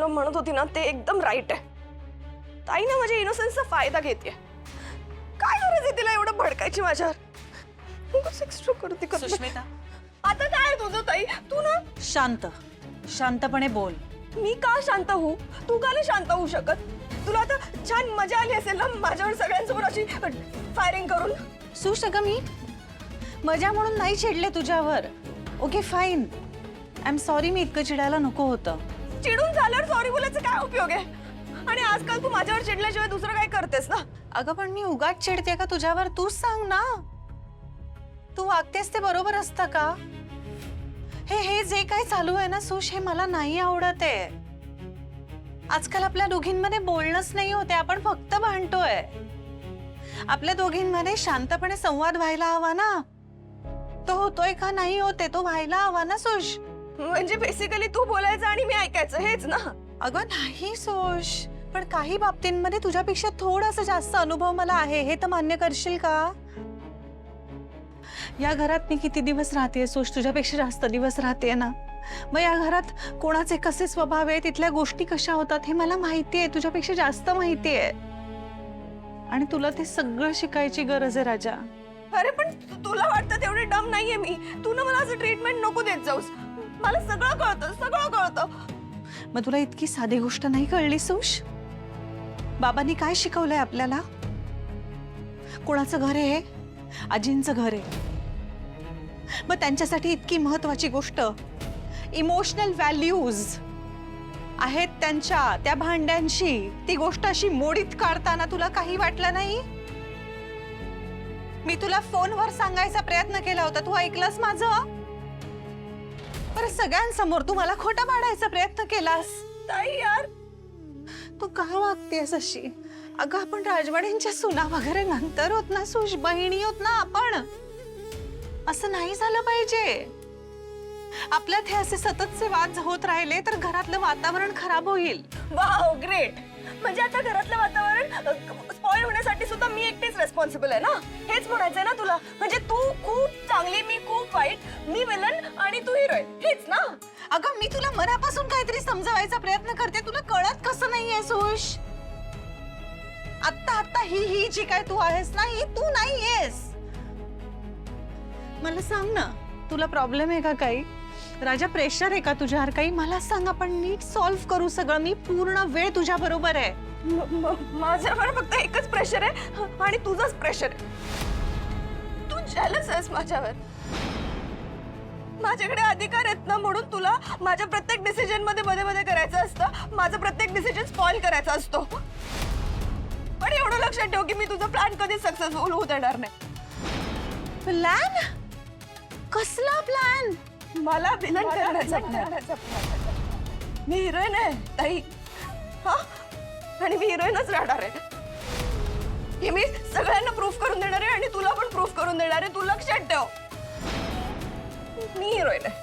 तुला म्हणत होती ना ते एकदम राईट आहे. ताई ना माझ्या इनोसेन्सचा फायदा घेते. काय गरज आहे तिला एवढं भडकायची माझ्यावर? सुष्मिता, आता काय तुझं ताई? तू ना शांतपणे बोल. मी का शांत होऊ? तू का नाही शांत होऊ शकत? तुला आता छान मजा आली असेल ना माझ्यावर सगळ्यांसमोर अशी फायरिंग करून. सुश, अगं मी मजा म्हणून नाही चिडले तुझ्यावर. Okay fine, I am sorry. मी इतकं चिडायला नको होतं. चिडून झाल्यावर सॉरी बोलायचं काय उपयोग आहे? आणि आजकाल तू माझ्यावर चिडल्याशिवाय दुसरं काय करतेस ना? अगं पण मी उगाच चिडते का तुझ्यावर? तूच सांग ना, तू वागतेस ते बरोबर असतं का? हे जे काय चालू आहे ना सुश, हे मला नाही आवडत आहे. आजकाल आपल्या दोघींमध्ये बोलणंच नाही होते, आपण फक्त भांडतोय. आपल्या दोघींमध्ये शांतपणे संवाद व्हायला हवा ना. तो होतोय का नाही होते? तो व्हायला हवा ना सुश. म्हणजे बेसिकली तू बोलायचं आणि मी ऐकायचं हेच ना? अगं नाही सुश, पण काही बाबतींमध्ये तुझ्यापेक्षा थोडासा जास्त अनुभव मला आहे, हे तर मान्य करशील का? या घरात मी किती दिवस राहतेय सुश? तुझ्यापेक्षा जास्त दिवस राहतेय ना. मग या घरात कोणाचे कसे स्वभाव आहे, तिथल्या गोष्टी कशा होतात हे मला माहिती आहे, तुझ्यापेक्षा जास्त माहिती आहे. आणि तुला ते सगळं शिकायची गरज आहे राजा. अरे पण तुला वाटतं तेवढी डम नाहीये मी. तू ना मला असं ट्रीटमेंट नको देत जाऊस. मला सगळं कळतं, सगळं कळतं. मग तुला इतकी साधी गोष्ट नाही कळली सुश? बाबांनी काय शिकवलंय आपल्याला? कोणाचं घर आहे? आजींचं घर आहे. मग त्यांच्यासाठी इतकी महत्वाची गोष्ट, इमोशनल व्हॅल्यूज आहेत त्यांच्या, त्या भांड्यांशी. ती गोष्ट अशी मोडीत काढताना तुला काही वाटलं नाही? मी तुला फोनवर सांगायचा प्रयत्न केला होता, तू ऐकलंस माझं? पर सगळ्यांसमोर तू मला खोटा पाडायचा प्रयत्न केलास. ताई यार, तू का वागतेस अशी? अगं आपण राजवाड्यांच्या सुना वगैरे नंतर होत ना सुश, बहिणी होत ना आपण. असं नाही झालं पाहिजे. आपल्यात हे असे सततचे वाद होत राहिले तर घरातलं वातावरण खराब होईल. Wow great. म्हणजे आता घरातलं वातावरण स्पॉइल होण्यासाठी सुद्धा मी एकटीच रेस्पॉन्सिबल आहे ना? हेच म्हणायचंय ना तुला? म्हणजे तू खूप चांगली, मी खूप वाईट, मी विलन आणि तू हिरोईन, हेच ना? अगं मी तुला मनापासून काहीतरी समजावायचा प्रयत्न करते, तुला कळत कसं नाहीये सुश? आता ही जी काय तू आहेस ना, ही तू नाहीयेस. मला सांग ना, तुला प्रॉब्लेम आहे का काही? राजा, प्रेशर आहे का तुझ्यावर काही? मला सांग, आपण नीट सॉल्व्ह करू सगळं. मी पूर्ण वेळ तुझ्या बरोबर आहे. माझ्यावर फक्त एकच प्रेशर आहे आणि तुझंच प्रेशर आहे. तू जेलस आहेस माझ्यावर. माझ्याकडे अधिकार आहेत ना म्हणून तुला माझ्या प्रत्येक डिसिजन मध्ये मध्ये मध्ये करायचं असतं, माझं प्रत्येक डिसिजन स्पॉइल करायचा असतो. पण एवढं लक्षात ठेव की मी तुझा प्लॅन कधीच सक्सेसफुल होऊ देणार नाही. प्लॅन? कसला प्लॅन? मला विलन करण्याचा प्लॅन. मी हिरोईन आहे ताई, हा? आणि मी हिरोईनच राहणार आहे. हे मी सगळ्यांना प्रूफ करून देणार आहे आणि तुला पण प्रूफ करून देणार आहे. तू लक्षात ठेव, मी हिरोईन आहे.